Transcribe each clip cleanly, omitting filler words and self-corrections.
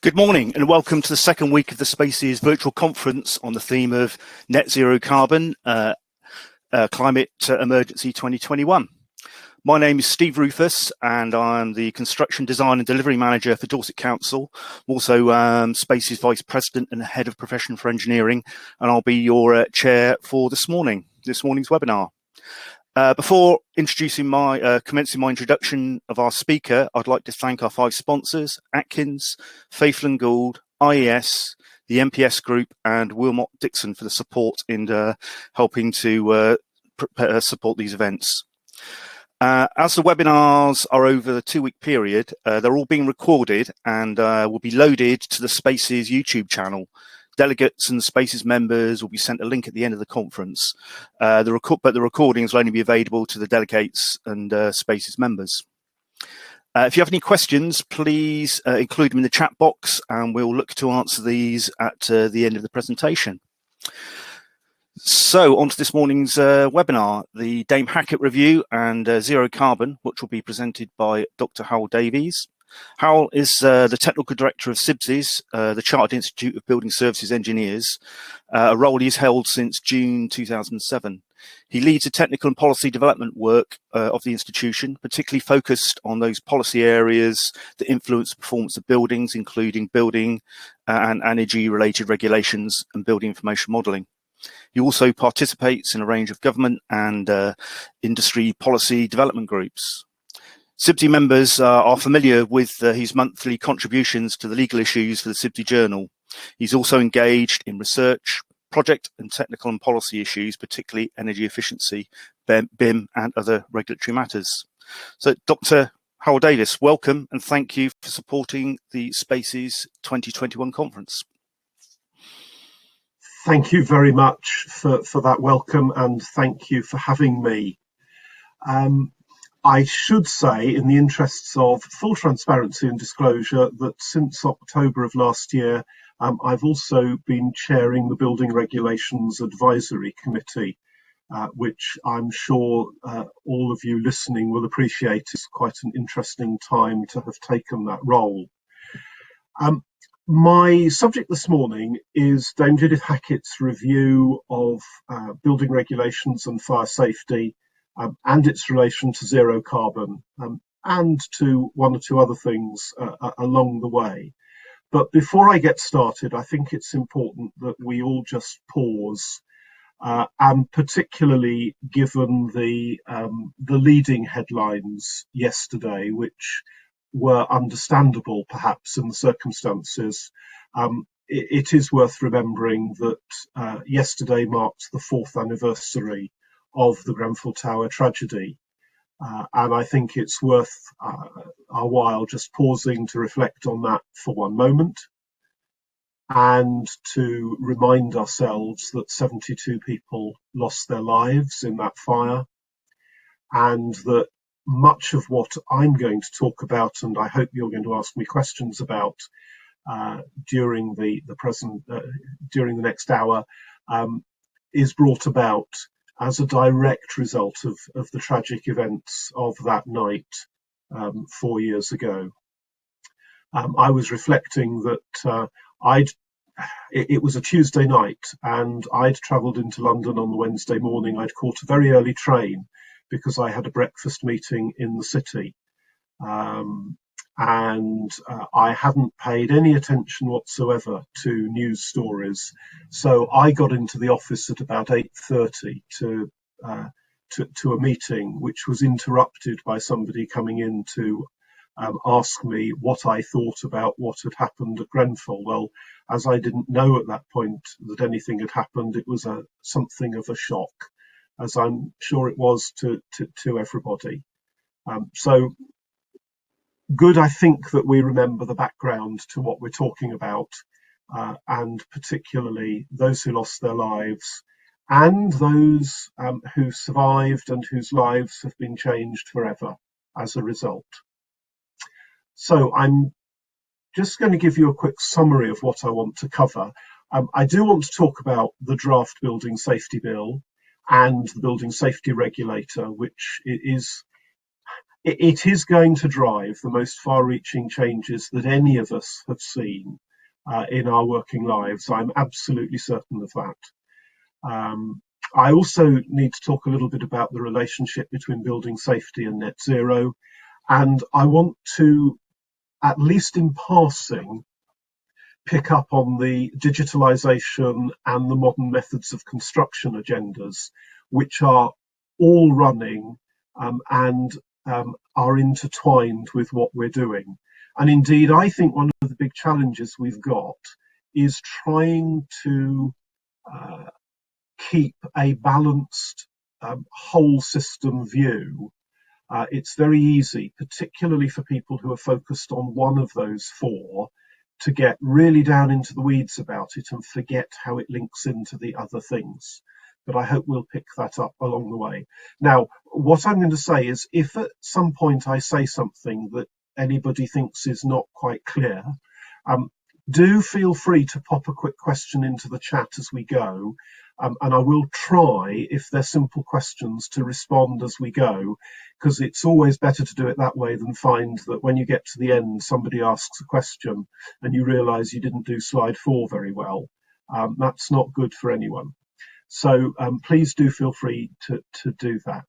Good morning and welcome to the second week of the CIBSE virtual conference on the theme of Net Zero Carbon Climate Emergency 2021. My name is Steve Rufus and I'm the Construction Design and Delivery Manager for Dorset Council. I'm also CIBSE's Vice President and Head of Profession for Engineering, and I'll be your chair for this morning's webinar. Before introducing commencing my introduction of our speaker, I'd like to thank our 5 sponsors: Atkins, Faithful & Gould, IES, the MPS Group, and Wilmot Dixon for the support in helping to support these events. As the webinars are over a 2-week period, they're all being recorded and will be loaded to the CIBSE's YouTube channel. Delegates and CIBSE's members will be sent a link at the end of the conference, but the recordings will only be available to the delegates and CIBSE's members. If you have any questions, please include them in the chat box and we'll look to answer these at the end of the presentation. So on to this morning's webinar, the Dame Hackitt Review and Zero Carbon, which will be presented by Dr. Hywel Davies. Hywel is the Technical Director of CIBSE, the Chartered Institute of Building Services Engineers, a role he's held since June 2007. He leads the technical and policy development work of the institution, particularly focused on those policy areas that influence the performance of buildings, including building and energy-related regulations and building information modelling. He also participates in a range of government and industry policy development groups. CIBSE members are familiar with his monthly contributions to the legal issues for the CIBSE Journal. He's also engaged in research, project and technical and policy issues, particularly energy efficiency, BIM and other regulatory matters. So Dr. Hywel Davies, welcome and thank you for supporting the CIBSE's 2021 conference. Thank you very much for that welcome and thank you for having me. I should say, in the interests of full transparency and disclosure, that since October of last year, I've also been chairing the Building Regulations Advisory Committee, which I'm sure all of you listening will appreciate is quite an interesting time to have taken that role. My subject this morning is Dame Judith Hackitt's review of building regulations and fire safety, and its relation to zero carbon, and to one or two other things along the way. But before I get started, I think it's important that we all just pause, and particularly given the leading headlines yesterday, which were understandable perhaps in the circumstances, it is worth remembering that yesterday marked the 4th anniversary of the Grenfell Tower tragedy. And I think it's worth our while just pausing to reflect on that for one moment and to remind ourselves that 72 people lost their lives in that fire, and that much of what I'm going to talk about, and I hope you're going to ask me questions about during the next hour, is brought about as a direct result of the tragic events of that night 4 years ago. I was reflecting that it was a Tuesday night and I'd travelled into London on the Wednesday morning. I'd caught a very early train because I had a breakfast meeting in the city. And I hadn't paid any attention whatsoever to news stories. So I got into the office at about 8:30 to a meeting, which was interrupted by somebody coming in to ask me what I thought about what had happened at Grenfell. Well, as I didn't know at that point that anything had happened, it was something of a shock, as I'm sure it was to everybody. So good, I think, that we remember the background to what we're talking about, and particularly those who lost their lives and those who survived and whose lives have been changed forever as a result. So I'm just going to give you a quick summary of what I want to cover. I do want to talk about the draft Building Safety Bill and the Building Safety Regulator, which is it is going to drive the most far-reaching changes that any of us have seen in our working lives. I'm absolutely certain of that. I also need to talk a little bit about the relationship between building safety and net zero. And I want to, at least in passing, pick up on the digitalization and the modern methods of construction agendas, which are all running and are intertwined with what we're doing. And indeed, I think one of the big challenges we've got is trying to keep a balanced whole system view. It's very easy, particularly for people who are focused on one of those four, to get really down into the weeds about it and forget how it links into the other things. But I hope we'll pick that up along the way. Now, what I'm going to say is, if at some point I say something that anybody thinks is not quite clear, do feel free to pop a quick question into the chat as we go. And I will try, if they're simple questions, to respond as we go, because it's always better to do it that way than find that when you get to the end, somebody asks a question and you realise you didn't do slide 4 very well. That's not good for anyone. So please do feel free to do that.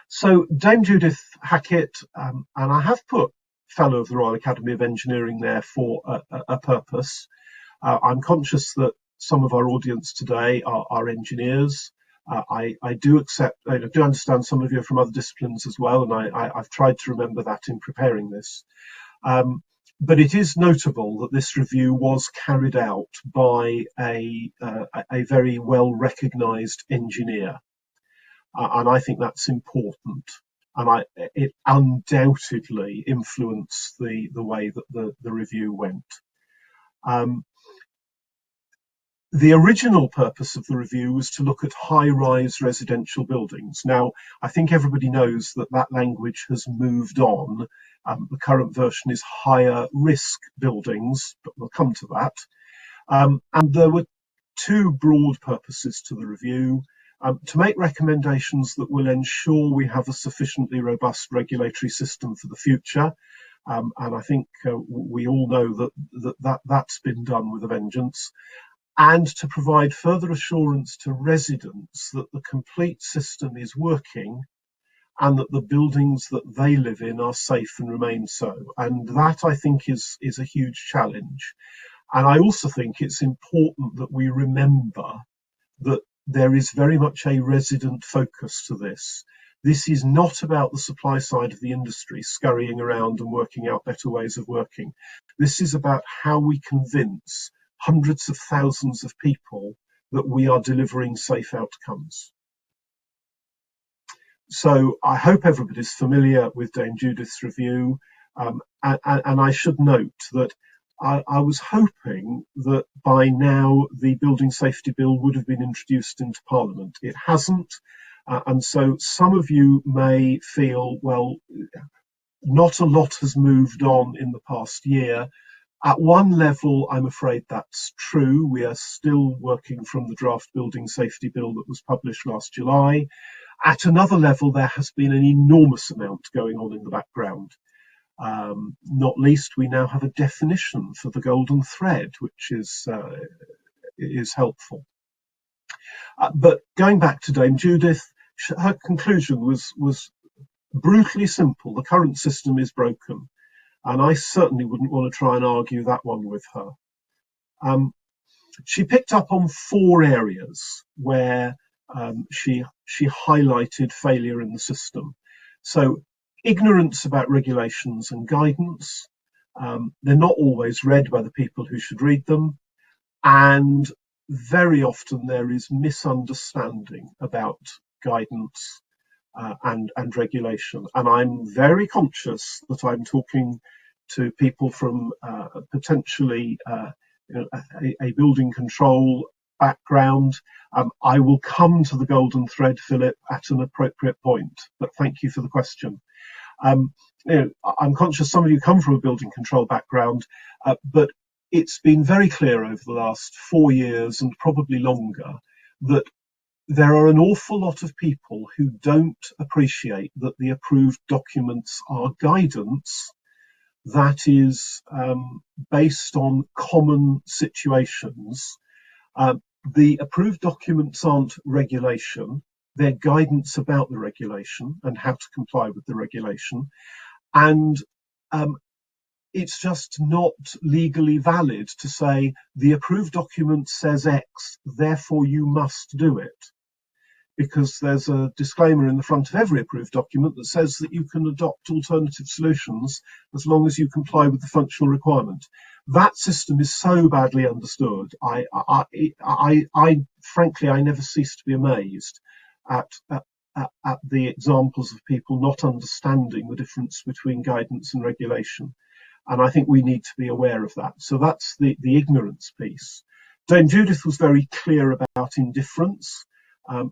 So Dame Judith Hackitt, and I have put Fellow of the Royal Academy of Engineering there for a purpose. I'm conscious that some of our audience today are engineers. I do understand some of you are from other disciplines as well, and I've tried to remember that in preparing this. But it is notable that this review was carried out by a very well-recognised engineer, and I think that's important. And it undoubtedly influenced the way that the review went. The original purpose of the review was to look at high-rise residential buildings. Now, I think everybody knows that language has moved on. The current version is higher risk buildings, but we'll come to that. And there were two broad purposes to the review: to make recommendations that will ensure we have a sufficiently robust regulatory system for the future. And I think we all know that's been done with a vengeance. And to provide further assurance to residents that the complete system is working and that the buildings that they live in are safe and remain so. And that, I think, is a huge challenge. And I also think it's important that we remember that there is very much a resident focus to this. This is not about the supply side of the industry scurrying around and working out better ways of working. This is about how we convince hundreds of thousands of people that we are delivering safe outcomes. So I hope everybody's familiar with Dame Judith's review. And I should note that I was hoping that by now the Building Safety Bill would have been introduced into Parliament. It hasn't. And so some of you may feel, well, not a lot has moved on in the past year. At one level, I'm afraid that's true. We are still working from the draft Building Safety Bill that was published last July. At another level, there has been an enormous amount going on in the background. Not least, we now have a definition for the golden thread, which is helpful. But going back to Dame Judith, her conclusion was brutally simple. The current system is broken. And I certainly wouldn't want to try and argue that one with her. She picked up on 4 areas where she highlighted failure in the system. So ignorance about regulations and guidance. They're not always read by the people who should read them. And very often there is misunderstanding about guidance and regulation. And I'm very conscious that I'm talking to people from potentially a building control background. I will come to the golden thread, Philip, at an appropriate point, but thank you for the question. I'm conscious some of you come from a building control background, but it's been very clear over the last 4 years and probably longer that there are an awful lot of people who don't appreciate that the approved documents are guidance that is based on common situations. The approved documents aren't regulation, they're guidance about the regulation and how to comply with the regulation. And it's just not legally valid to say the approved document says X, therefore you must do it. Because there's a disclaimer in the front of every approved document that says that you can adopt alternative solutions as long as you comply with the functional requirement. That system is so badly understood. Frankly, I never cease to be amazed at the examples of people not understanding the difference between guidance and regulation. And I think we need to be aware of that. So that's the ignorance piece. Dame Judith was very clear about indifference.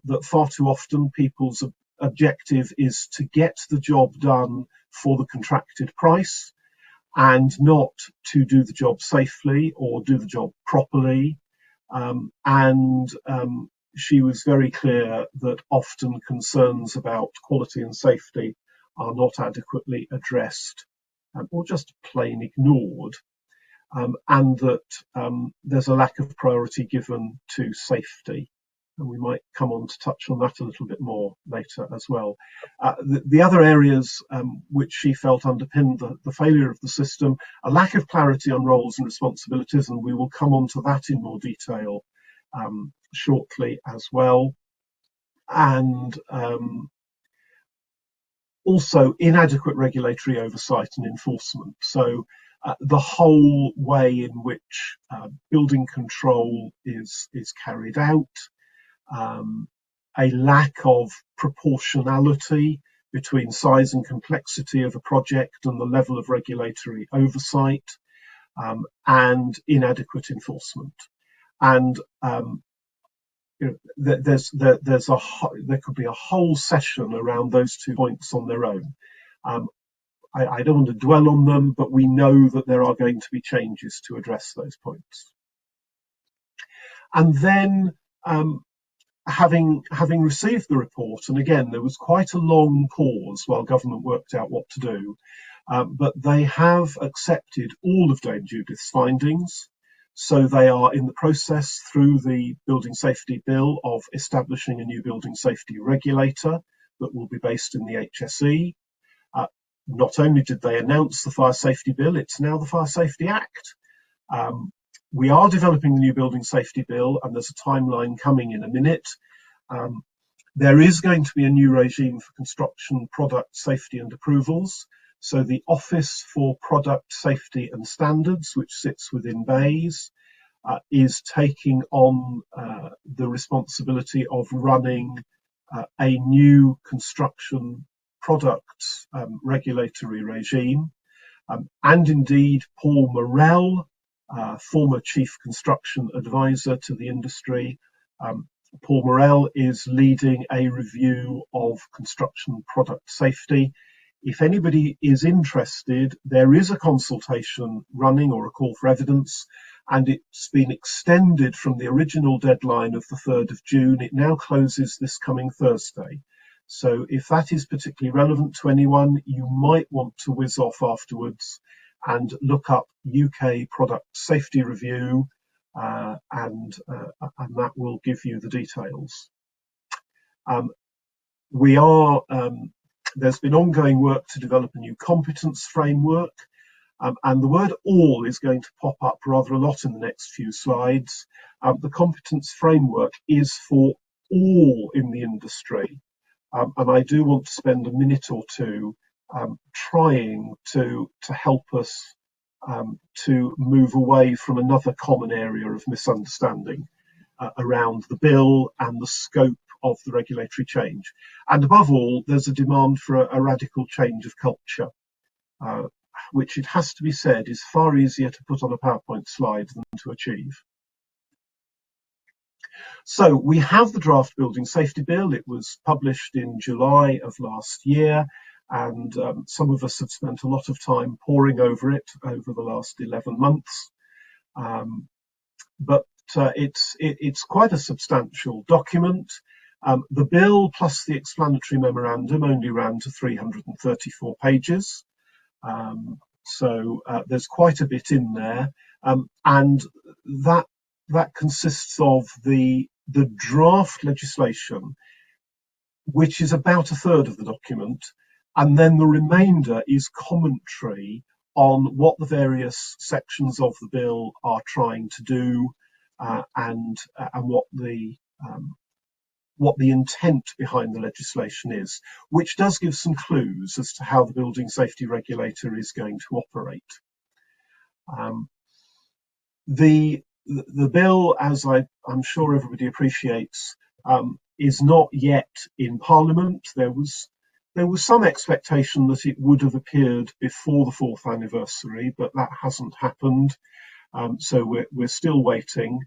That far too often people's objective is to get the job done for the contracted price and not to do the job safely or do the job properly. She was very clear that often concerns about quality and safety are not adequately addressed or just plain ignored, and that there's a lack of priority given to safety. And we might come on to touch on that a little bit more later as well. The other areas which she felt underpinned the failure of the system, a lack of clarity on roles and responsibilities, and we will come on to that in more detail shortly as well. And also inadequate regulatory oversight and enforcement. So the whole way in which building control is carried out, a lack of proportionality between size and complexity of a project and the level of regulatory oversight, and inadequate enforcement. And there could be a whole session around those 2 points on their own. I don't want to dwell on them, but we know that there are going to be changes to address those points. And then, having received the report, and again, there was quite a long pause while government worked out what to do, but they have accepted all of Dame Judith's findings. So they are in the process through the Building Safety Bill of establishing a new building safety regulator that will be based in the HSE. Not only did they announce the Fire Safety Bill, it's now the Fire Safety Act. We are developing the new building safety bill, and there's a timeline coming in a minute. There is going to be a new regime for construction product safety and approvals. So the Office for Product Safety and Standards, which sits within BEIS, is taking on the responsibility of running a new construction products regulatory regime. And indeed, Paul Morell, former Chief Construction Advisor to the industry, Paul Morell is leading a review of construction product safety. If anybody is interested, there is a consultation running or a call for evidence, and it's been extended from the original deadline of the 3rd of June. It now closes this coming Thursday. So if that is particularly relevant to anyone, you might want to whiz off afterwards and look up UK Product Safety Review, and that will give you the details. There's been ongoing work to develop a new competence framework, and the word all is going to pop up rather a lot in the next few slides. The competence framework is for all in the industry, and I do want to spend a minute or two trying to help us to move away from another common area of misunderstanding around the bill and the scope of the regulatory change. And above all, there's a demand for a radical change of culture, which, it has to be said, is far easier to put on a PowerPoint slide than to achieve. So we have the draft Building Safety Bill. It was published in July of last year, and some of us have spent a lot of time poring over it over the last 11 months. But it's quite a substantial document. The bill plus the explanatory memorandum only ran to 334 pages. So there's quite a bit in there. And that consists of the draft legislation, which is about a third of the document, and then the remainder is commentary on what the various sections of the bill are trying to do, and what the intent behind the legislation is, which does give some clues as to how the building safety regulator is going to operate. The bill, as I'm sure everybody appreciates, is not yet in Parliament. There was some expectation that it would have appeared before the 4th anniversary, but that hasn't happened. So we're still waiting.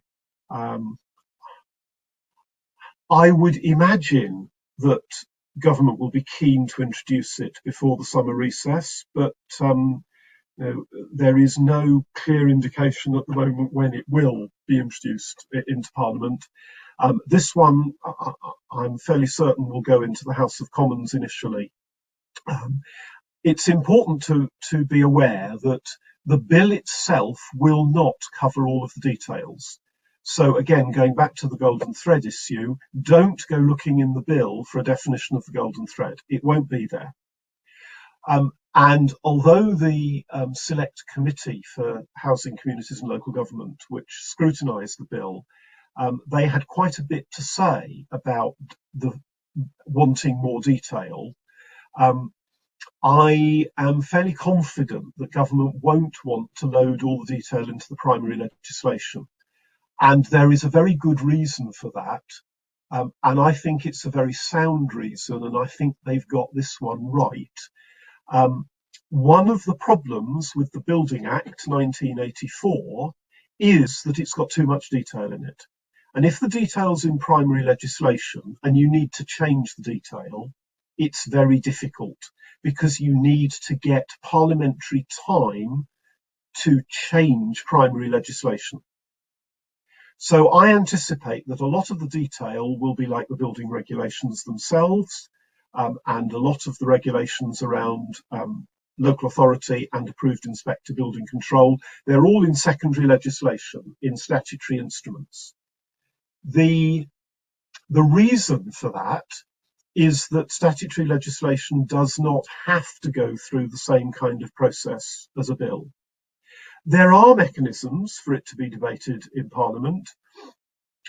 I would imagine that government will be keen to introduce it before the summer recess, but there is no clear indication at the moment when it will be introduced into Parliament. This one, I'm fairly certain, will go into the House of Commons initially. It's important to be aware that the bill itself will not cover all of the details. So again, going back to the golden thread issue, don't go looking in the bill for a definition of the golden thread. It won't be there. And although the Select Committee for Housing, Communities and Local Government, which scrutinised the bill, they had quite a bit to say about the wanting more detail. I am fairly confident that government won't want to load all the detail into the primary legislation. And there is a very good reason for that. And I think it's a very sound reason, and I think they've got this one right. One of the problems with the Building Act 1984 is that it's got too much detail in it. And if the detail's in primary legislation and you need to change the detail, it's very difficult because you need to get parliamentary time to change primary legislation. So I anticipate that a lot of the detail will be like the building regulations themselves, and a lot of the regulations around local authority and approved inspector building control. They're all in secondary legislation, in statutory instruments. The reason for that is that statutory legislation does not have to go through the same kind of process as a bill. There are mechanisms for it to be debated in Parliament.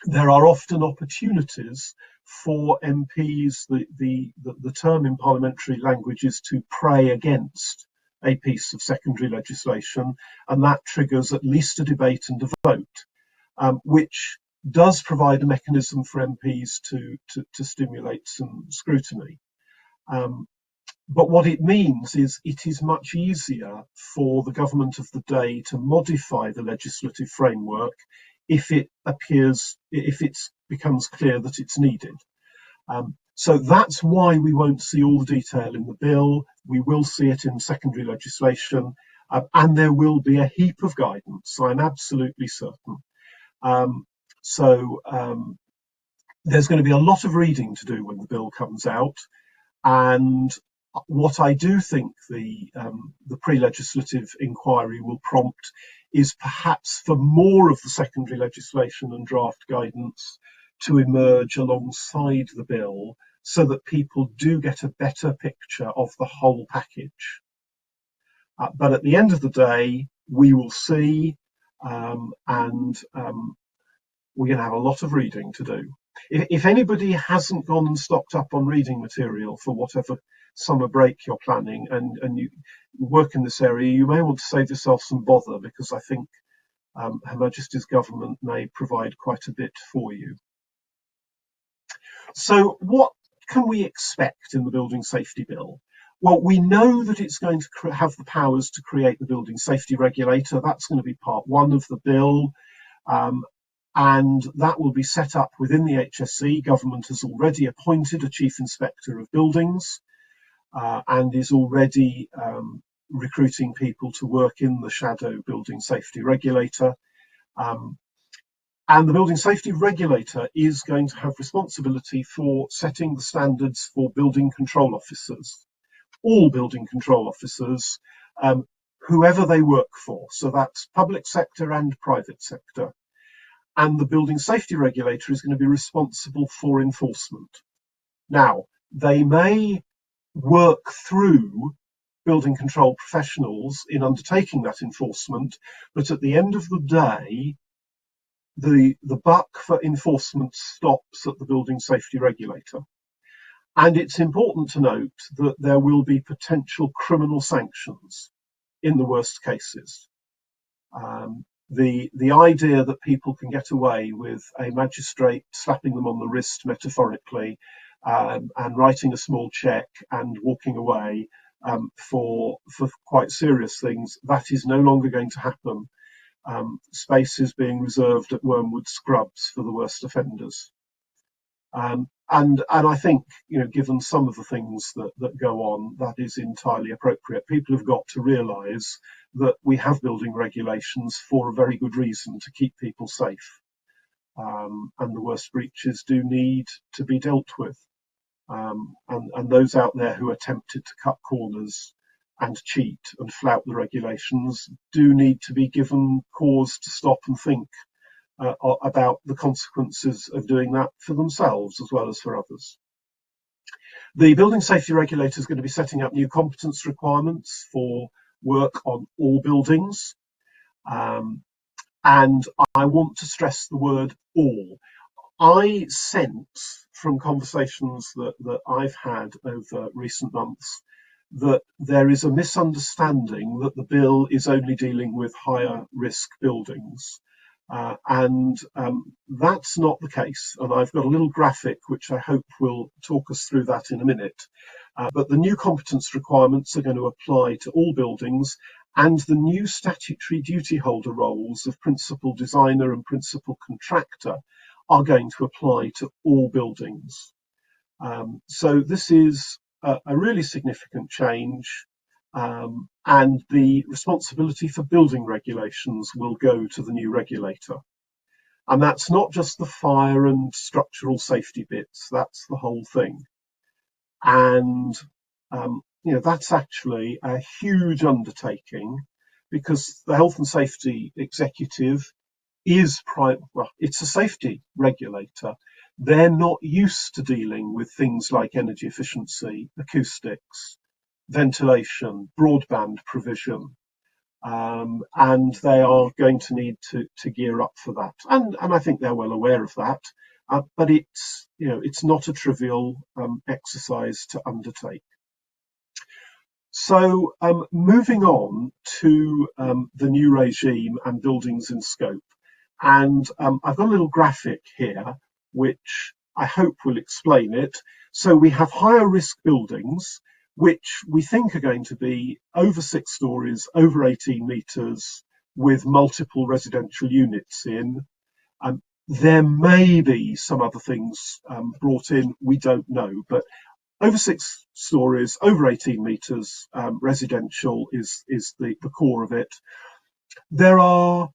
There are often opportunities for MPs, the term in parliamentary language is to pray against a piece of secondary legislation, and that triggers at least a debate and a vote, which does provide a mechanism for MPs to stimulate some scrutiny. But what it means is it is much easier for the government of the day to modify the legislative framework if it becomes clear that it's needed. So that's why we won't see all the detail in the bill. We will see it in secondary legislation, and there will be a heap of guidance, I'm absolutely certain. So there's going to be a lot of reading to do when the bill comes out. And what I do think the pre-legislative inquiry will prompt is perhaps for more of the secondary legislation and draft guidance to emerge alongside the bill so that people do get a better picture of the whole package. But at the end of the day, we will see, and we're going to have a lot of reading to do. If anybody hasn't gone and stocked up on reading material for whatever summer break you're planning and you work in this area, you may want to save yourself some bother, because I think Her Majesty's government may provide quite a bit for you. So what can we expect in the Building Safety Bill? Well, we know that it's going to have the powers to create the Building Safety Regulator. That's going to be part one of the bill. And that will be set up within the HSE. Government has already appointed a Chief Inspector of Buildings and is already recruiting people to work in the shadow Building Safety Regulator. And the Building Safety Regulator is going to have responsibility for setting the standards for building control officers, all building control officers, whoever they work for. So that's public sector and private sector. And the Building Safety Regulator is going to be responsible for enforcement. Now, they may work through building control professionals in undertaking that enforcement, but at the end of the day, the buck for enforcement stops at the Building Safety Regulator. And it's important to note that there will be potential criminal sanctions in the worst cases. The idea that people can get away with a magistrate slapping them on the wrist metaphorically and writing a small cheque and walking away for quite serious things, that is no longer going to happen. Spaces being reserved at Wormwood Scrubs for the worst offenders. And I think, given some of the things that go on, that is entirely appropriate. People have got to realise that we have building regulations for a very good reason, to keep people safe. And the worst breaches do need to be dealt with. And those out there who are tempted to cut corners and cheat and flout the regulations do need to be given cause to stop and think about the consequences of doing that for themselves as well as for others. The Building Safety Regulator is going to be setting up new competence requirements for work on all buildings. And I want to stress the word all. I sense from conversations that I've had over recent months that there is a misunderstanding that the bill is only dealing with higher risk buildings. And that's not the case. And I've got a little graphic which I hope will talk us through that in a minute. But the new competence requirements are going to apply to all buildings, and the new statutory duty holder roles of principal designer and principal contractor are going to apply to all buildings. So this is a really significant change. And the responsibility for building regulations will go to the new regulator. And that's not just the fire and structural safety bits, that's the whole thing. And, that's actually a huge undertaking, because the Health and Safety Executive is it's a safety regulator. They're not used to dealing with things like energy efficiency, acoustics, ventilation, broadband provision, and they are going to need to gear up for that. And I think they're well aware of that, but it's not a trivial exercise to undertake. So moving on to the new regime and buildings in scope. And I've got a little graphic here, which I hope will explain it. So we have higher risk buildings, which we think are going to be over 6 stories, over 18 metres, with multiple residential units in. There may be some other things brought in, we don't know, but over 6 stories, over 18 metres, residential is the core of it. There are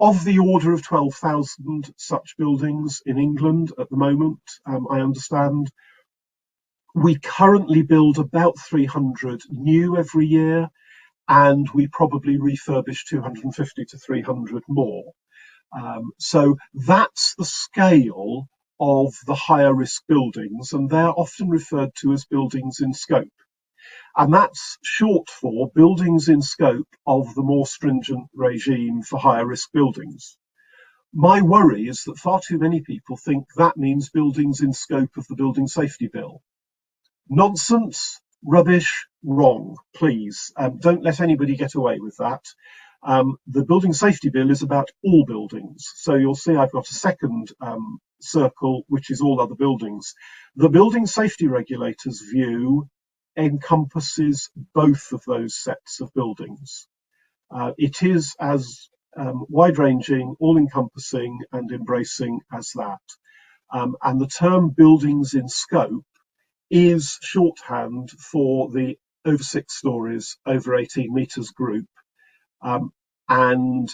of the order of 12,000 such buildings in England at the moment, I understand. We currently build about 300 new every year, and we probably refurbish 250 to 300 more. So that's the scale of the higher risk buildings, and they're often referred to as buildings in scope. And that's short for buildings in scope of the more stringent regime for higher risk buildings. My worry is that far too many people think that means buildings in scope of the Building Safety Bill. Nonsense, rubbish, wrong, please. Don't let anybody get away with that. The Building Safety Bill is about all buildings. So you'll see I've got a second circle, which is all other buildings. The Building Safety Regulator's view encompasses both of those sets of buildings. It is as wide-ranging, all-encompassing and embracing as that. And the term buildings in scope is shorthand for the over 6 stories, over 18 metres group. and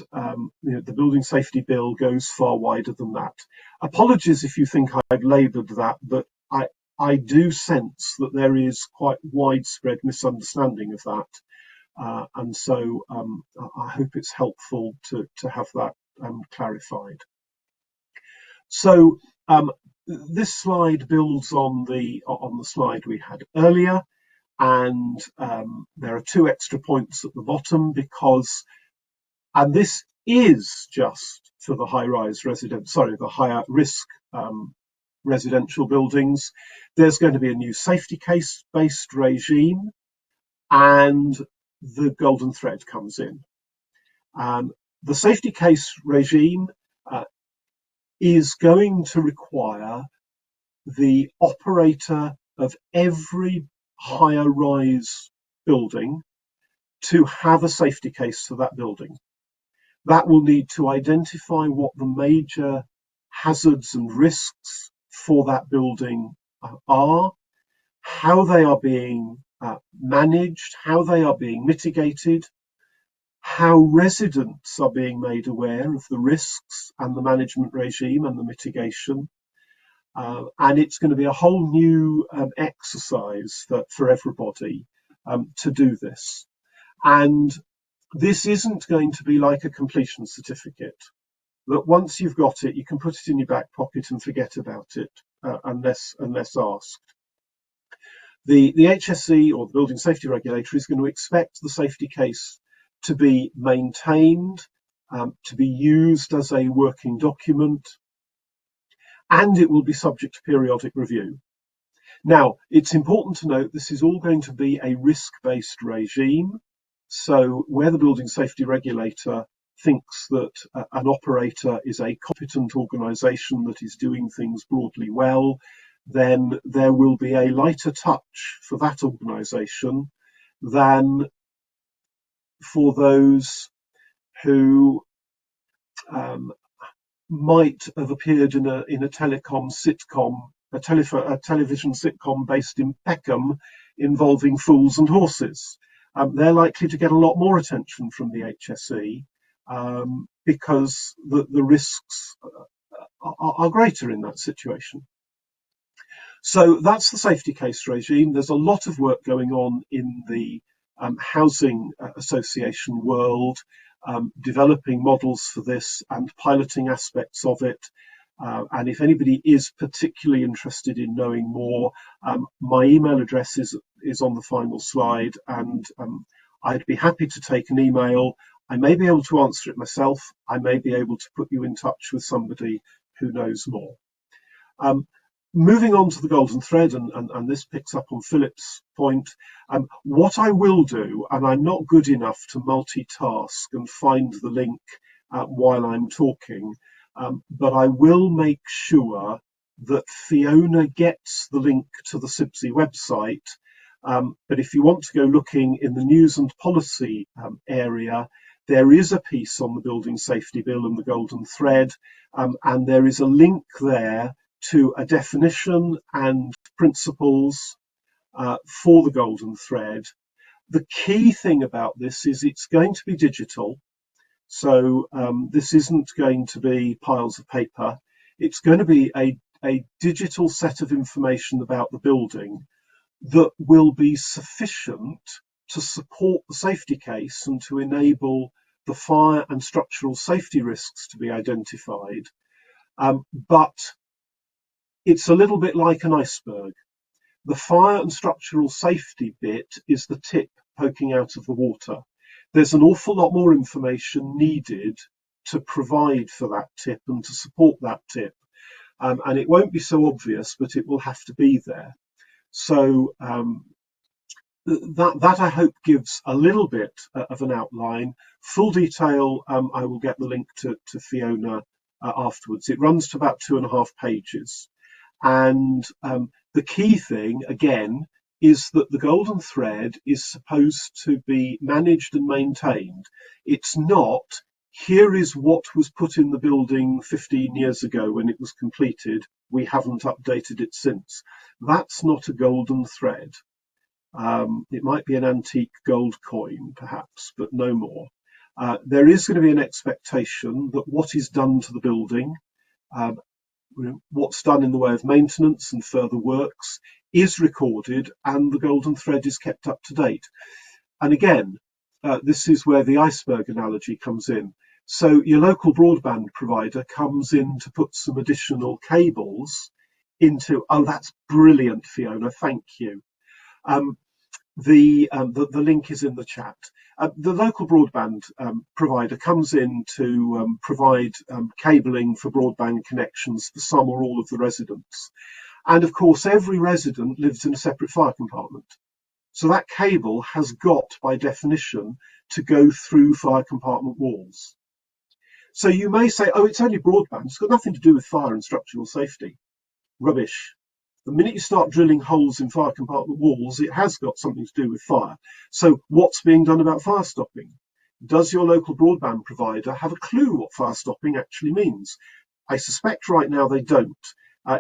the building safety bill goes far wider than that. Apologies if you think I've laboured that, but I do sense that there is quite widespread misunderstanding of that, and so I hope it's helpful to have that clarified. So this slide builds on the slide we had earlier, and there are two extra points at the bottom because, and this is just for the the higher risk residential buildings. There's going to be a new safety case based regime, and the golden thread comes in. The safety case regime is going to require the operator of every higher rise building to have a safety case for that building. That will need to identify what the major hazards and risks for that building are, how they are being managed, how they are being mitigated, how residents are being made aware of the risks and the management regime and the mitigation. And it's going to be a whole new exercise for everybody to do this. And this isn't going to be like a completion certificate, that once you've got it, you can put it in your back pocket and forget about it unless asked. The HSE, or the Building Safety Regulator, is going to expect the safety case to be maintained, to be used as a working document, and it will be subject to periodic review. Now, it's important to note this is all going to be a risk-based regime. So where the Building Safety Regulator thinks that an operator is a competent organisation that is doing things broadly well, then there will be a lighter touch for that organisation than for those who might have appeared in a telecom sitcom, a television sitcom based in Peckham involving fools and horses. They're likely to get a lot more attention from the HSE because the risks are greater in that situation. So that's the safety case regime. There's a lot of work going on in the housing association world, developing models for this and piloting aspects of it. And if anybody is particularly interested in knowing more, my email address is on the final slide, and I'd be happy to take an email. I may be able to answer it myself. I may be able to put you in touch with somebody who knows more. Moving on to the golden thread, and this picks up on Philip's point, what I will do, and I'm not good enough to multitask and find the link while I'm talking, but I will make sure that Fiona gets the link to the CIBSE website. But if you want to go looking in the news and policy area, there is a piece on the Building Safety Bill and the golden thread, and there is a link there to a definition and principles for the golden thread. The key thing about this is it's going to be digital. So this isn't going to be piles of paper. It's going to be a digital set of information about the building that will be sufficient to support the safety case and to enable the fire and structural safety risks to be identified. But it's a little bit like an iceberg. The fire and structural safety bit is the tip poking out of the water. There's an awful lot more information needed to provide for that tip and to support that tip. And it won't be so obvious, but it will have to be there. So that I hope gives a little bit of an outline. Full detail, I will get the link to Fiona afterwards. It runs to about 2.5 pages. And the key thing, again, is that the golden thread is supposed to be managed and maintained. It's not, here is what was put in the building 15 years ago when it was completed. We haven't updated it since. That's not a golden thread. It might be an antique gold coin, perhaps, but no more. There is going to be an expectation that what is done to the building, what's done in the way of maintenance and further works, is recorded, and the golden thread is kept up to date. And again, this is where the iceberg analogy comes in. So your local broadband provider comes in to put some additional cables into, oh, that's brilliant, Fiona, thank you. The link is in the chat. The local broadband provider comes in to provide cabling for broadband connections for some or all of the residents. And of course, every resident lives in a separate fire compartment. So that cable has got, by definition, to go through fire compartment walls. So you may say, oh, it's only broadband. It's got nothing to do with fire and structural safety. Rubbish. The minute you start drilling holes in fire compartment walls, it has got something to do with fire. So what's being done about fire stopping? Does your local broadband provider have a clue what fire stopping actually means? I suspect right now they don't.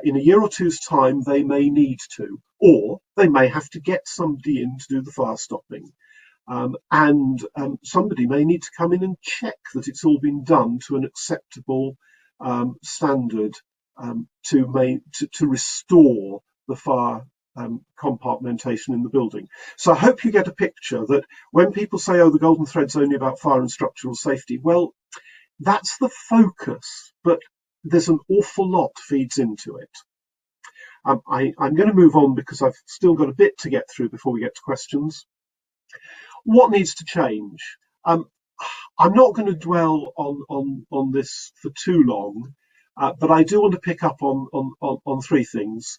In a year or two's time, they may need to, or they may have to get somebody in to do the fire stopping. And somebody may need to come in and check that it's all been done to an acceptable standard to restore the fire compartmentation in the building. So I hope you get a picture that when people say, oh, the golden thread's only about fire and structural safety, well, that's the focus, but there's an awful lot feeds into it. I'm going to move on because I've still got a bit to get through before we get to questions. What needs to change? I'm not going to dwell on this for too long, but I do want to pick up on three things.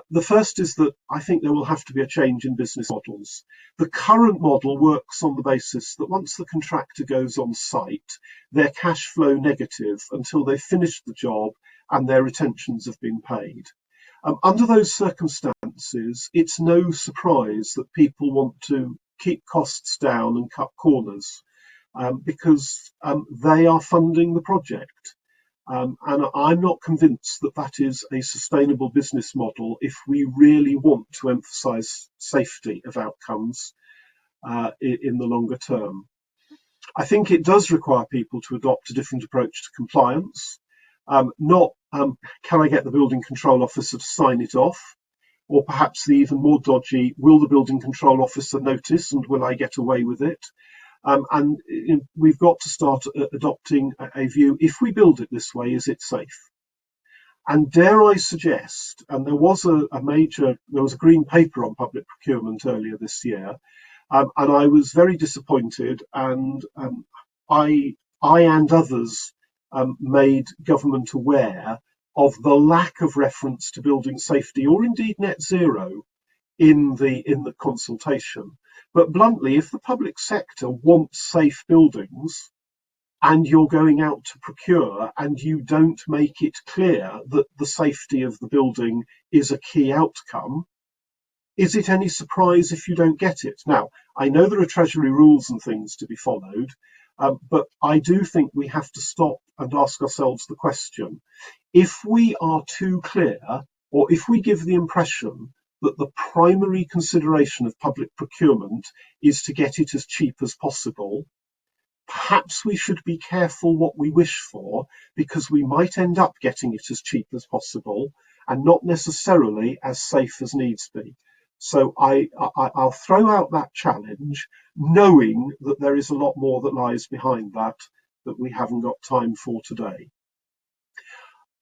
The first is that I think there will have to be a change in business models. The current model works on the basis that once the contractor goes on site, they're cash flow negative until they've finished the job and their retentions have been paid. Under those circumstances, it's no surprise that people want to keep costs down and cut corners because they are funding the project. And I'm not convinced that that is a sustainable business model if we really want to emphasise safety of outcomes in the longer term. I think it does require people to adopt a different approach to compliance, not can I get the building control officer to sign it off, or perhaps the even more dodgy, will the building control officer notice and will I get away with it? And we've got to start adopting a view, if we build it this way, is it safe? And dare I suggest, and there was a green paper on public procurement earlier this year, and I was very disappointed, and I and others made government aware of the lack of reference to building safety or indeed net zero in the consultation. But bluntly, if the public sector wants safe buildings and you're going out to procure and you don't make it clear that the safety of the building is a key outcome, is it any surprise if you don't get it? Now, I know there are Treasury rules and things to be followed, but I do think we have to stop and ask ourselves the question, if we are too clear, or if we give the impression that the primary consideration of public procurement is to get it as cheap as possible, perhaps we should be careful what we wish for, because we might end up getting it as cheap as possible and not necessarily as safe as needs be. So I'll throw out that challenge, knowing that there is a lot more that lies behind that we haven't got time for today.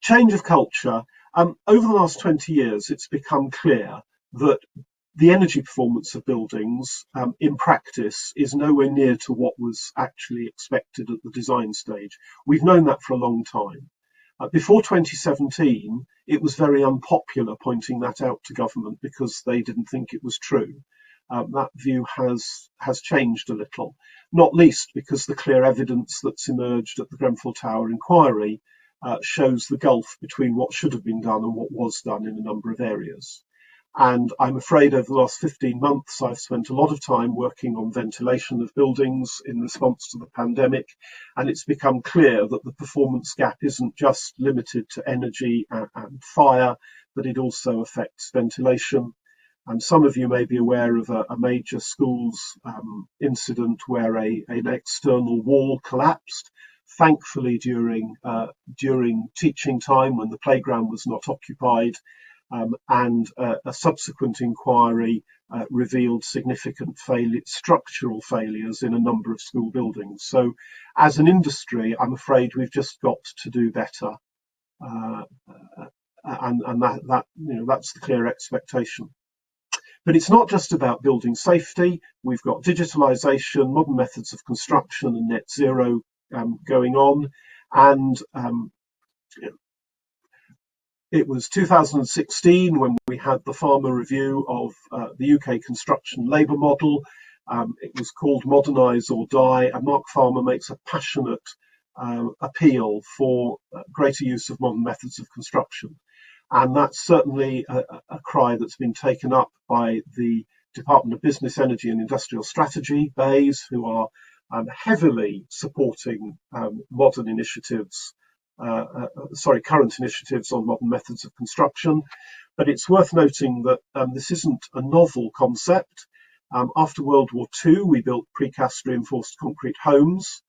Change of culture. Over the last 20 years, it's become clear that the energy performance of buildings in practice is nowhere near to what was actually expected at the design stage. We've known that for a long time. Before 2017, it was very unpopular pointing that out to government because they didn't think it was true. That view has changed a little, not least because the clear evidence that's emerged at the Grenfell Tower inquiry shows the gulf between what should have been done and what was done in a number of areas. And I'm afraid over the last 15 months, I've spent a lot of time working on ventilation of buildings in response to the pandemic. And it's become clear that the performance gap isn't just limited to energy and fire, but it also affects ventilation. And some of you may be aware of a major schools incident where an external wall collapsed, thankfully during teaching time when the playground was not occupied, and a subsequent inquiry revealed significant structural failures in a number of school buildings. So as an industry, I'm afraid we've just got to do better. And that's the clear expectation. But it's not just about building safety. We've got digitalization, modern methods of construction, and net zero going on. And it was 2016 when we had the farmer review of the UK construction labour model. It was called Modernise or Die, and Mark Farmer makes a passionate appeal for greater use of modern methods of construction. And that's certainly a cry that's been taken up by the Department of Business, Energy and Industrial Strategy, BEIS, who are heavily supporting current initiatives on modern methods of construction. But it's worth noting that this isn't a novel concept. After World War II, we built precast reinforced concrete homes,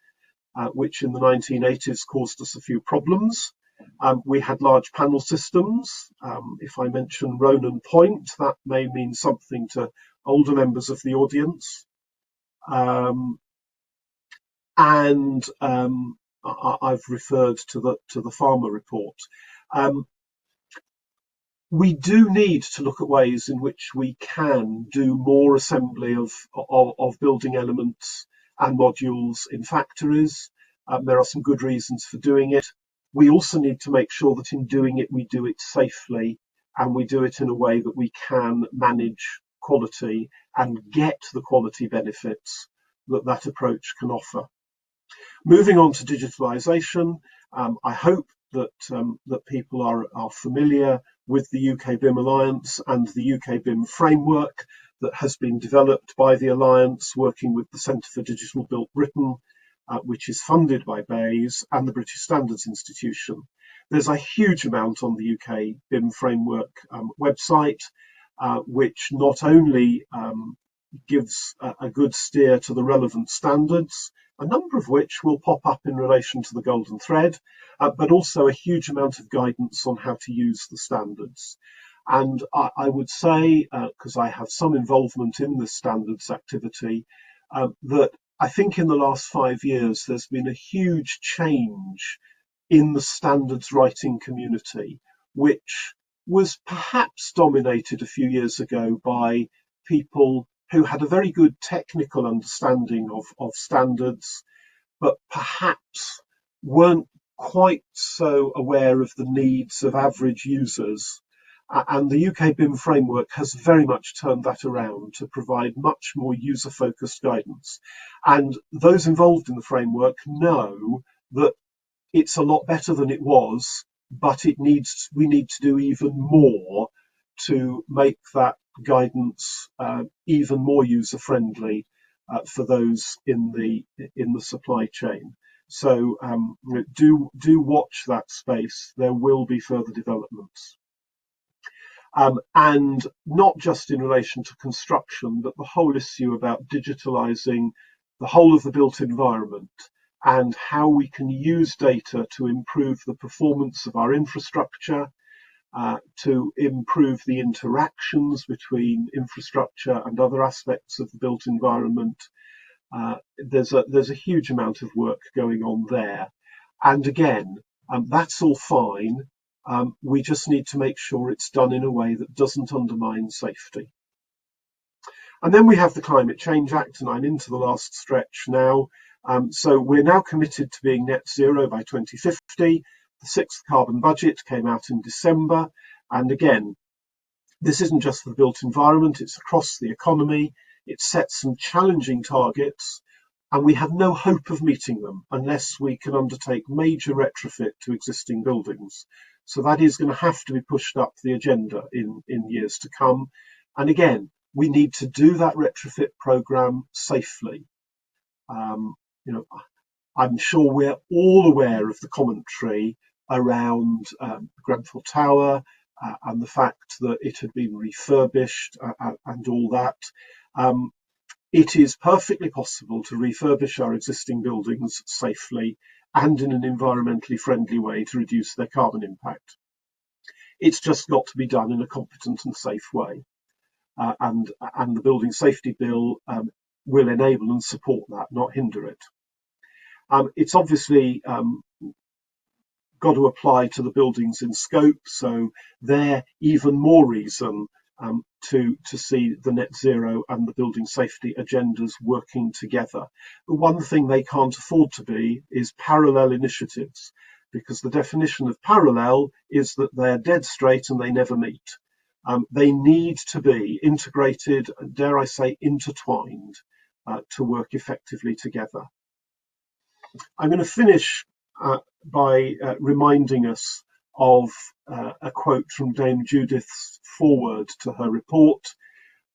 which in the 1980s caused us a few problems. We had large panel systems. If I mention Ronan Point, that may mean something to older members of the audience. I've referred to the farmer report. We do need to look at ways in which we can do more assembly of building elements and modules in factories. There are some good reasons for doing it. We also need to make sure that in doing it, we do it safely and we do it in a way that we can manage quality and get the quality benefits that approach can offer. Moving on to digitalization, I hope that people are familiar with the UK BIM Alliance and the UK BIM framework that has been developed by the Alliance, working with the Centre for Digital Built Britain, which is funded by BEIS and the British Standards Institution. There's a huge amount on the UK BIM framework website, which not only gives a good steer to the relevant standards, a number of which will pop up in relation to the golden thread, but also a huge amount of guidance on how to use the standards. And I would say, because I have some involvement in this standards activity, that I think in the last 5 years, there's been a huge change in the standards writing community, which was perhaps dominated a few years ago by people who had a very good technical understanding of standards, but perhaps weren't quite so aware of the needs of average users. And the UK BIM framework has very much turned that around to provide much more user-focused guidance. And those involved in the framework know that it's a lot better than it was, but we need to do even more to make that guidance even more user-friendly for those in the supply chain. So do watch that space. There will be further developments. And not just in relation to construction, but the whole issue about digitalizing the whole of the built environment and how we can use data to improve the performance of our infrastructure, to improve the interactions between infrastructure and other aspects of the built environment. There's a huge amount of work going on there. And again, that's all fine. We just need to make sure it's done in a way that doesn't undermine safety. And then we have the Climate Change Act, and I'm into the last stretch now. So we're now committed to being net zero by 2050. The sixth carbon budget came out in December. And again, this isn't just for the built environment, it's across the economy. It sets some challenging targets, and we have no hope of meeting them unless we can undertake major retrofit to existing buildings. So that is going to have to be pushed up the agenda in years to come. And again, we need to do that retrofit program safely. I'm sure we're all aware of the commentary around Grenfell Tower and the fact that it had been refurbished and all that. It is perfectly possible to refurbish our existing buildings safely and in an environmentally friendly way to reduce their carbon impact. It's just got to be done in a competent and safe way. And the Building Safety Bill will enable and support that, not hinder it. It's obviously got to apply to the buildings in scope, so they're even more reason to see the net zero and the building safety agendas working together. The one thing they can't afford to be is parallel initiatives, because the definition of parallel is that they're dead straight and they never meet. They need to be integrated, dare I say intertwined, to work effectively together. I'm going to finish by reminding us of a quote from Dame Judith's foreword to her report.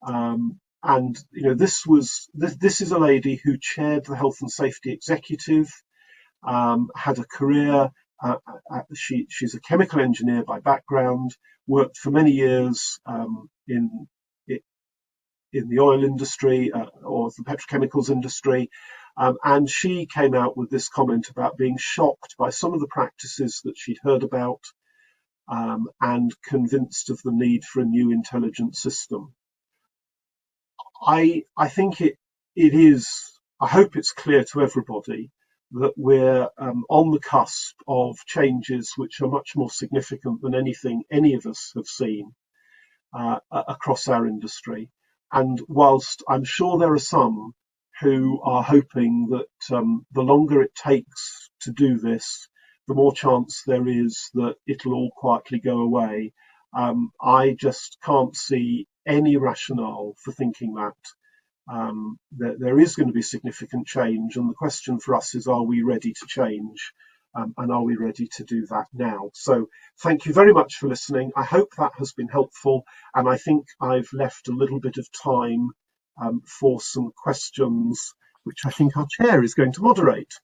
And this is a lady who chaired the Health and Safety Executive, had a career. She's a chemical engineer by background, worked for many years in the oil industry or the petrochemicals industry. And she came out with this comment about being shocked by some of the practices that she'd heard about and convinced of the need for a new intelligent system. I think it is, I hope it's clear to everybody that we're on the cusp of changes which are much more significant than anything any of us have seen across our industry. And whilst I'm sure there are some who are hoping that the longer it takes to do this, the more chance there is that it'll all quietly go away, I just can't see any rationale for thinking that. There is going to be significant change, and the question for us is, are we ready to change? And are we ready to do that now? So thank you very much for listening. I hope that has been helpful, and I think I've left a little bit of time for some questions, which I think our chair is going to moderate.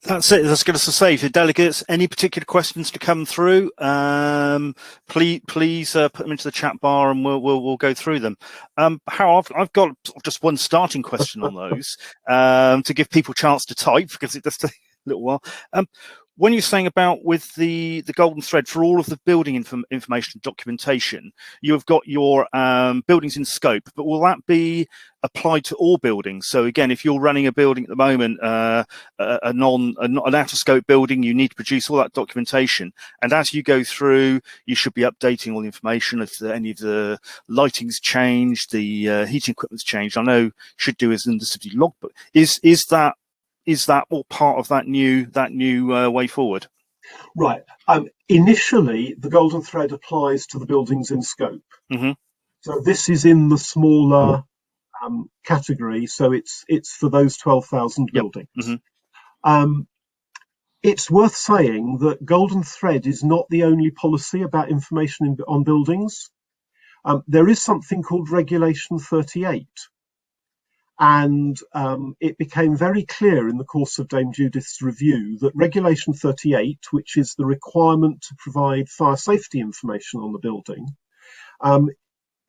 That's it. That's going to say, for delegates, any particular questions to come through, please put them into the chat bar, and we'll go through them. How I've got just one starting question on those to give people a chance to type, because it does take a little while. When you're saying about with the golden thread for all of the building information documentation, you have got your buildings in scope, but will that be applied to all buildings? So again, if you're running a building at the moment, an out of scope building, you need to produce all that documentation. And as you go through, you should be updating all the information. If any of the lighting's changed, the heating equipment's changed, I know you should do as in the city logbook. Is that all part of that new way forward? Right. Initially, the golden thread applies to the buildings in scope. Mm-hmm. So this is in the smaller category. So it's for those 12,000 buildings. Mm-hmm. It's worth saying that golden thread is not the only policy about information on buildings. There is something called Regulation 38. And it became very clear in the course of Dame Judith's review that Regulation 38, which is the requirement to provide fire safety information on the building,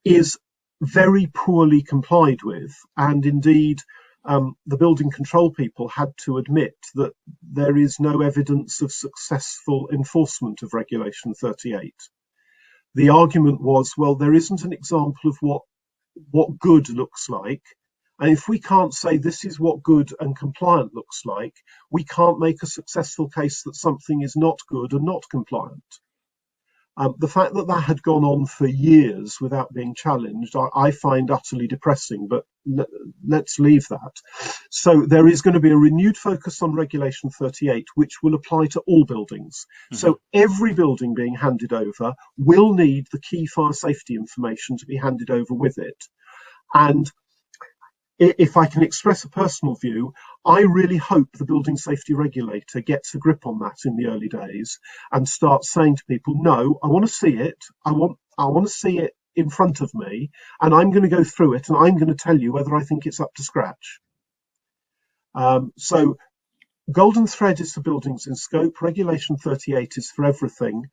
is very poorly complied with. And indeed, the building control people had to admit that there is no evidence of successful enforcement of Regulation 38. The argument was, well, there isn't an example of what good looks like. And if we can't say this is what good and compliant looks like, we can't make a successful case that something is not good and not compliant. The fact that that had gone on for years without being challenged, I find utterly depressing, but let's leave that. So there is going to be a renewed focus on Regulation 38, which will apply to all buildings. Mm-hmm. So every building being handed over will need the key fire safety information to be handed over with it. And if I can express a personal view, I really hope the building safety regulator gets a grip on that in the early days and starts saying to people, no, I want to see it. I want to see it in front of me, and I'm going to go through it, and I'm going to tell you whether I think it's up to scratch. So golden thread is for buildings in scope. Regulation 38 is for everything.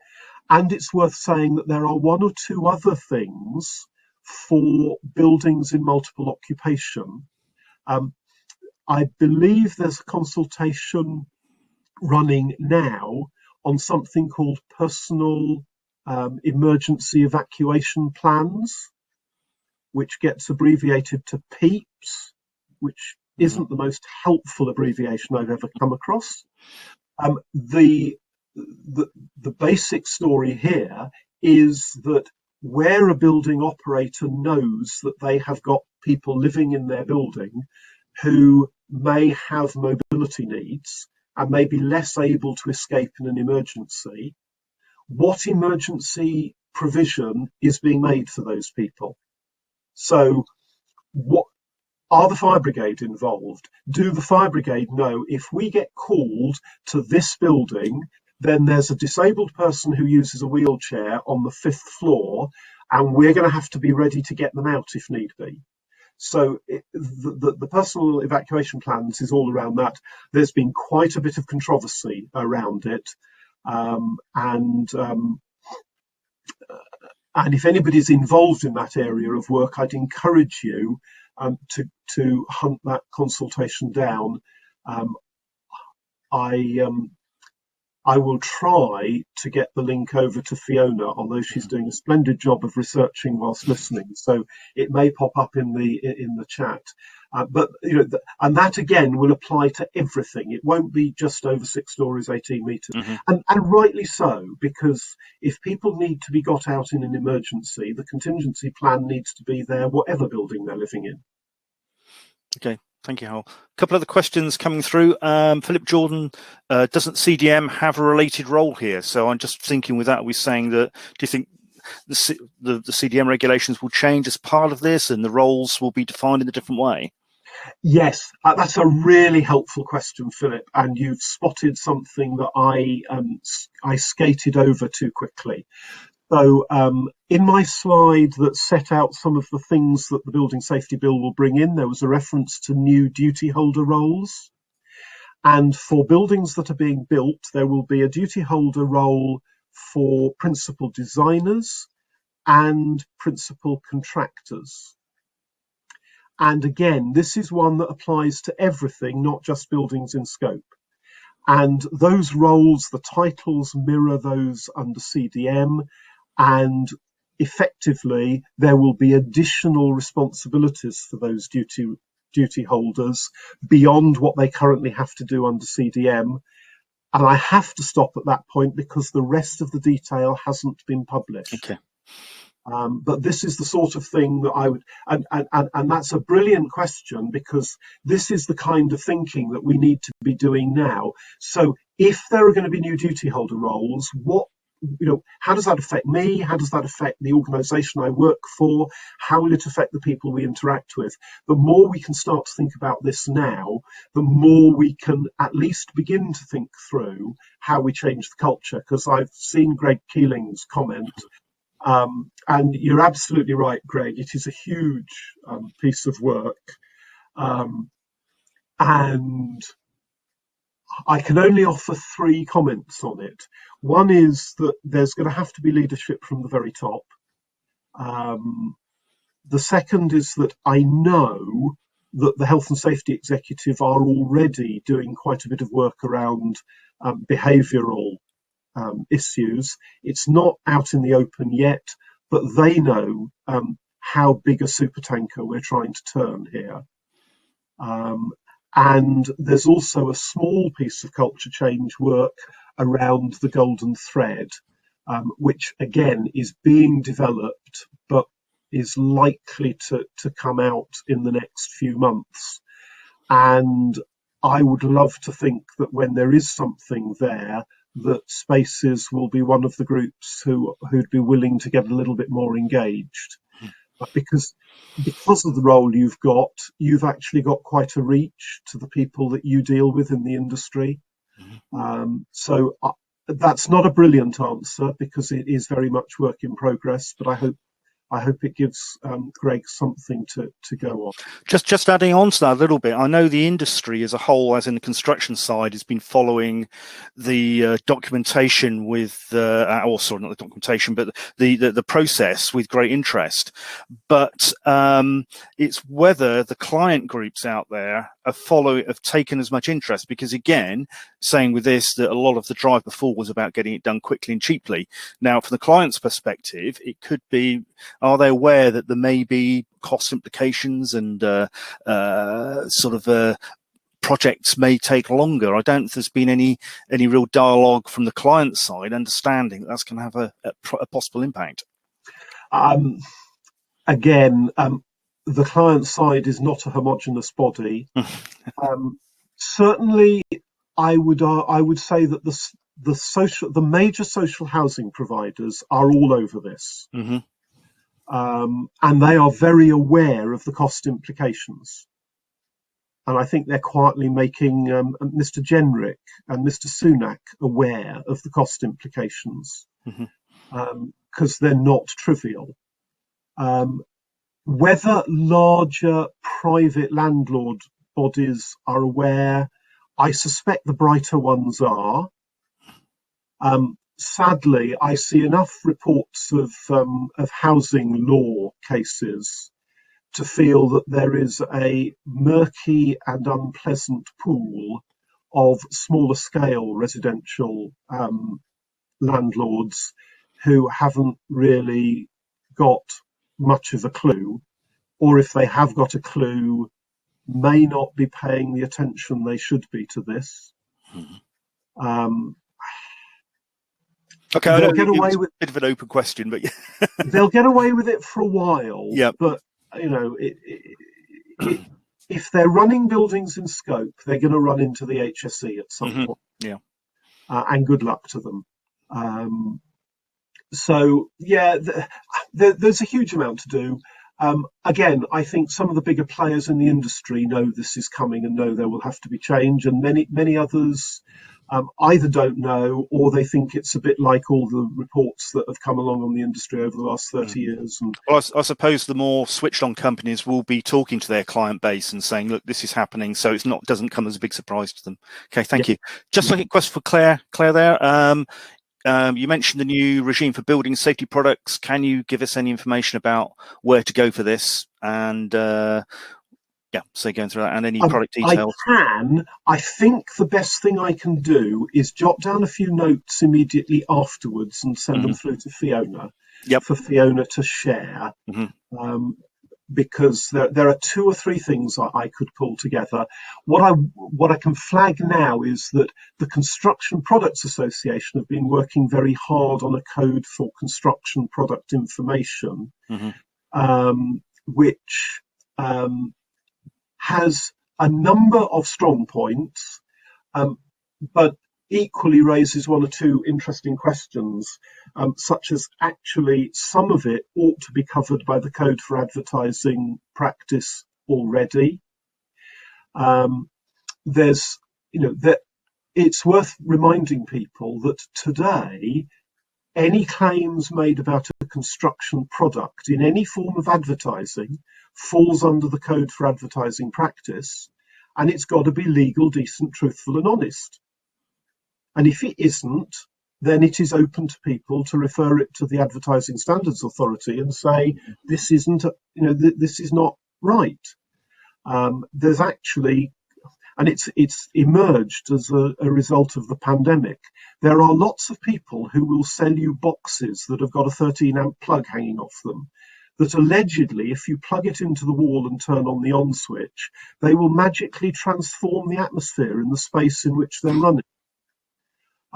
And it's worth saying that there are one or two other things for buildings in multiple occupation. I believe there's a consultation running now on something called personal emergency evacuation plans, which gets abbreviated to PEEPs, which isn't the most helpful abbreviation I've ever come across. The basic story here is that where a building operator knows that they have got people living in their building who may have mobility needs and may be less able to escape in an emergency, what emergency provision is being made for those people? So, what are the fire brigade involved? Do the fire brigade know if we get called to this building, then there's a disabled person who uses a wheelchair on the 5th floor, and we're going to have to be ready to get them out if need be? So the personal evacuation plans is all around that. There's been quite a bit of controversy around it. And if anybody's involved in that area of work, I'd encourage you to hunt that consultation down. I will try to get the link over to Fiona, although she's doing a splendid job of researching whilst listening. So it may pop up in the chat. But and that again will apply to everything. It won't be just over 6 stories, 18 metres, and rightly so, because if people need to be got out in an emergency, the contingency plan needs to be there, whatever building they're living in. Okay. Thank you, Hywel. A couple other questions coming through. Philip Jordan, doesn't CDM have a related role here? So I'm just thinking with that, are we saying that, do you think the CDM regulations will change as part of this and the roles will be defined in a different way? Yes, that's a really helpful question, Philip, and you've spotted something that I skated over too quickly. So in my slide that set out some of the things that the Building Safety Bill will bring in, there was a reference to new duty holder roles. And for buildings that are being built, there will be a duty holder role for principal designers and principal contractors. And again, this is one that applies to everything, not just buildings in scope. And those roles, the titles mirror those under CDM, and effectively there will be additional responsibilities for those duty holders beyond what they currently have to do under CDM. And I have to stop at that point because the rest of the detail hasn't been published. Okay. But this is the sort of thing that I would, and that's a brilliant question, because this is the kind of thinking that we need to be doing now. So if there are going to be new duty holder roles, how does that affect me? How does that affect the organisation I work for? How will it affect the people we interact with? The more we can start to think about this now, the more we can at least begin to think through how we change the culture. Because I've seen Greg Keeling's comment. And you're absolutely right, Greg. It is a huge piece of work. And I can only offer 3 comments on it. One is that there's going to have to be leadership from the very top. The second is that I know that the Health and Safety Executive are already doing quite a bit of work around behavioural issues. It's not out in the open yet, but they know how big a supertanker we're trying to turn here. And there's also a small piece of culture change work around the golden thread, which again is being developed, but is likely to come out in the next few months. And I would love to think that when there is something there, that Spaces will be one of the groups who'd be willing to get a little bit more engaged. Because of the role you've actually got quite a reach to the people that you deal with in the industry. So that's not a brilliant answer, because it is very much work in progress, but I hope I hope it gives Greg something to go on. Just adding on to that a little bit, I know the industry as a whole, as in the construction side, has been following the documentation with, or sorry, not the documentation, but the process with great interest. But it's whether the client groups out there have taken as much interest, because again, saying with this that a lot of the drive before was about getting it done quickly and cheaply. Now, from the client's perspective, it could be, are they aware that there may be cost implications and projects may take longer? I don't think there's been any real dialogue from the client side, understanding that that's going to have a possible impact. Again, the client side is not a homogenous body. Certainly, I would say that the major social housing providers are all over this. Mm-hmm. And they are very aware of the cost implications. And I think they're quietly making Mr. Jenrick and Mr. Sunak aware of the cost implications, because they're not trivial. Whether larger private landlord bodies are aware, I suspect the brighter ones are. Sadly, I see enough reports of housing law cases to feel that there is a murky and unpleasant pool of smaller scale residential landlords who haven't really got much of a clue, or if they have got a clue, may not be paying the attention they should be to this. Okay, they'll get away with a bit of an open question, but they'll get away with it for a while. Yeah. But if they're running buildings in scope, they're going to run into the HSE at some point. Yeah. And good luck to them. So yeah, there's a huge amount to do. Again, I think some of the bigger players in the industry know this is coming and know there will have to be change, and many others either don't know, or they think it's a bit like all the reports that have come along on the industry over the last 30 years. And well, I suppose the more switched on companies will be talking to their client base and saying, look, this is happening, so doesn't come as a big surprise to them. Okay, thank you. Just a question for Claire there. You mentioned the new regime for building safety products. Can you give us any information about where to go for this? And so going through that, and any product details. I think the best thing I can do is jot down a few notes immediately afterwards and send them through to Fiona for Fiona to share. Because there are 2 or 3 things I could pull together. What I can flag now is that the Construction Products Association have been working very hard on a code for construction product information, which has a number of strong points, but equally raises 1 or 2 interesting questions, such as actually some of it ought to be covered by the Code for Advertising Practice already. It's worth reminding people that today, any claims made about a construction product in any form of advertising falls under the Code for Advertising Practice, and it's got to be legal, decent, truthful, and honest. And if it isn't, then it is open to people to refer it to the Advertising Standards Authority and say, this isn't, this is not right. There's actually, and it's emerged as a result of the pandemic, there are lots of people who will sell you boxes that have got a 13-amp plug hanging off them, that allegedly, if you plug it into the wall and turn on the on switch, they will magically transform the atmosphere in the space in which they're running.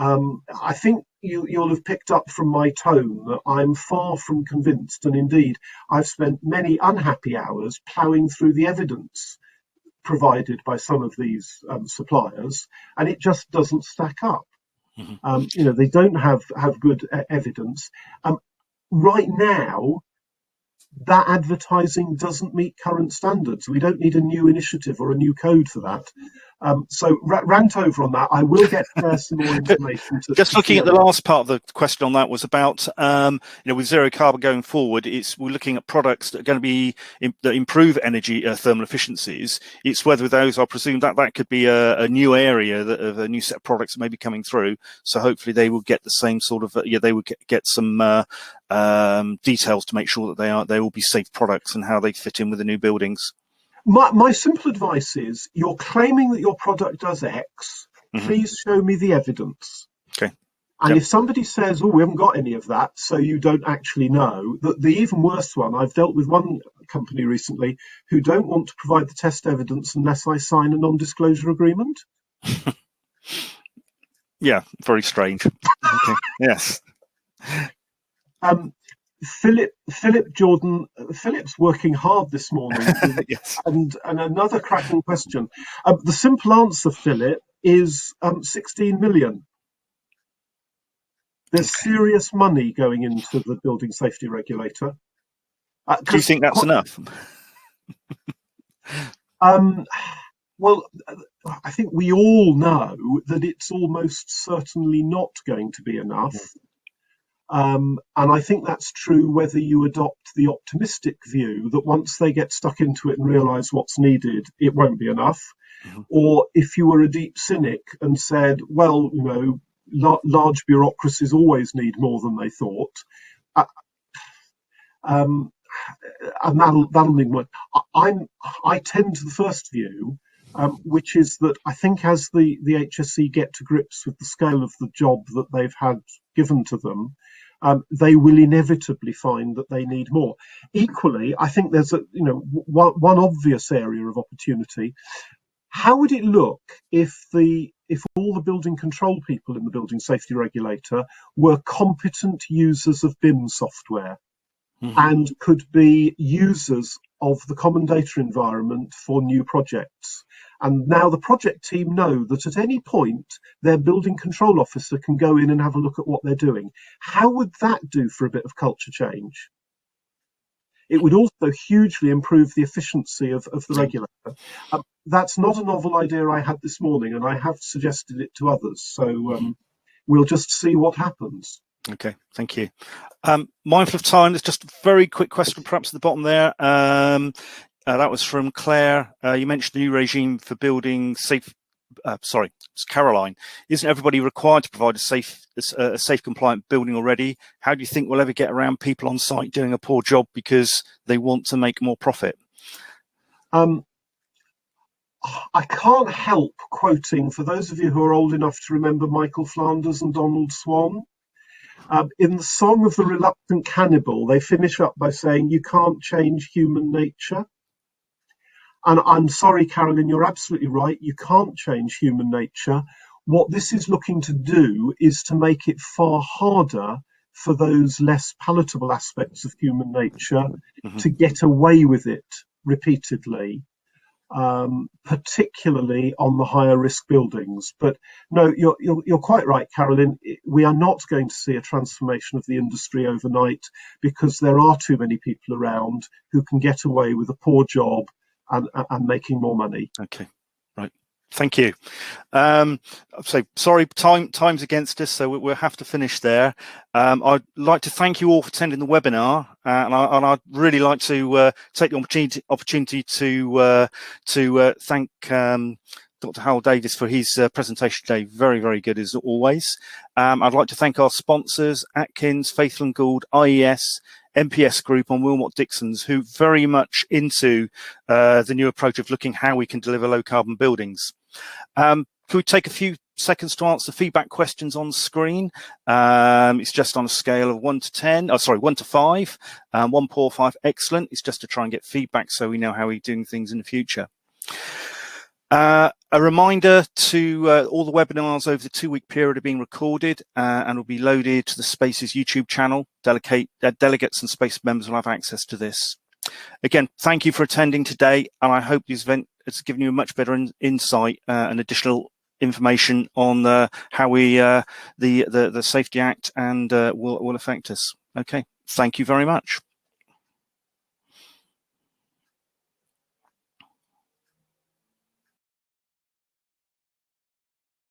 I think you'll have picked up from my tone that I'm far from convinced, and indeed I've spent many unhappy hours ploughing through the evidence provided by some of these suppliers, and it just doesn't stack up. They don't have good evidence. Right now, that advertising doesn't meet current standards. We don't need a new initiative or a new code for that. So rant over on that. I will get there some more information. Just looking at the last part of the question on that was about, with zero carbon going forward, we're looking at products that are going to be that improve energy thermal efficiencies. It's whether those, I presume that could be a new area of a new set of products that may be coming through. So hopefully they will get the same sort of, they will get some details to make sure that they will be safe products and how they fit in with the new buildings. My simple advice is, you're claiming that your product does X, please show me the evidence. Okay. And if somebody says, oh, we haven't got any of that, so you don't actually know, the even worse one, I've dealt with one company recently who don't want to provide the test evidence unless I sign a non-disclosure agreement. Yeah, very strange. Okay. Yes. Philip Jordan, Philip's working hard this morning. Yes. And another cracking question. The simple answer, Philip, is 16 million. There's serious money going into the building safety regulator. Do you think that's enough? Well, I think we all know that it's almost certainly not going to be enough. And I think that's true whether you adopt the optimistic view that once they get stuck into it and realise what's needed, it won't be enough. Or if you were a deep cynic and said, well, large bureaucracies always need more than they thought. And that'll mean what I tend to the first view, which is that I think as the HSE get to grips with the scale of the job that they've had given to them, they will inevitably find that they need more. Equally, I think there's one obvious area of opportunity. How would it look if all the building control people in the building safety regulator were competent users of BIM software and could be users of the common data environment for new projects? And now the project team know that at any point their building control officer can go in and have a look at what they're doing. How would that do for a bit of culture change? It would also hugely improve the efficiency of the regulator. That's not a novel idea I had this morning, and I have suggested it to others. So we'll just see what happens. Okay, thank you. Mindful of time, there's just a very quick question perhaps at the bottom there. That was from Claire. You mentioned the new regime for building safe. Sorry, it's Caroline. Isn't everybody required to provide a safe, compliant building already? How do you think we'll ever get around people on site doing a poor job because they want to make more profit? I can't help quoting, for those of you who are old enough to remember Michael Flanders and Donald Swann, in the Song of the Reluctant Cannibal, they finish up by saying, you can't change human nature. And I'm sorry, Carolyn, you're absolutely right. You can't change human nature. What this is looking to do is to make it far harder for those less palatable aspects of human nature to get away with it repeatedly, particularly on the higher risk buildings. But no, you're quite right, Carolyn. We are not going to see a transformation of the industry overnight because there are too many people around who can get away with a poor job and making more money. Okay, right. Thank you. So sorry, time's against us, so we'll have to finish there. I'd like to thank you all for attending the webinar, and I'd really like to take the opportunity to thank Dr. Hywel Davies for his presentation today. Very, very good as always. I'd like to thank our sponsors, Atkins, Faithful & Gould, IES, MPS Group and Wilmot Dixon's, who very much into the new approach of looking how we can deliver low carbon buildings. Could we take a few seconds to answer feedback questions on screen? It's just on a scale of 1 to 10, 1 to 5, 1 poor, 5 excellent. It's just to try and get feedback so we know how we're doing things in the future. A reminder to all the webinars over the 2-week period are being recorded and will be loaded to the Spaces YouTube channel. Delegates and Space members will have access to this. Again, thank you for attending today, and I hope this event has given you a much better insight and additional information on how the Safety Act and will affect us. Okay, thank you very much.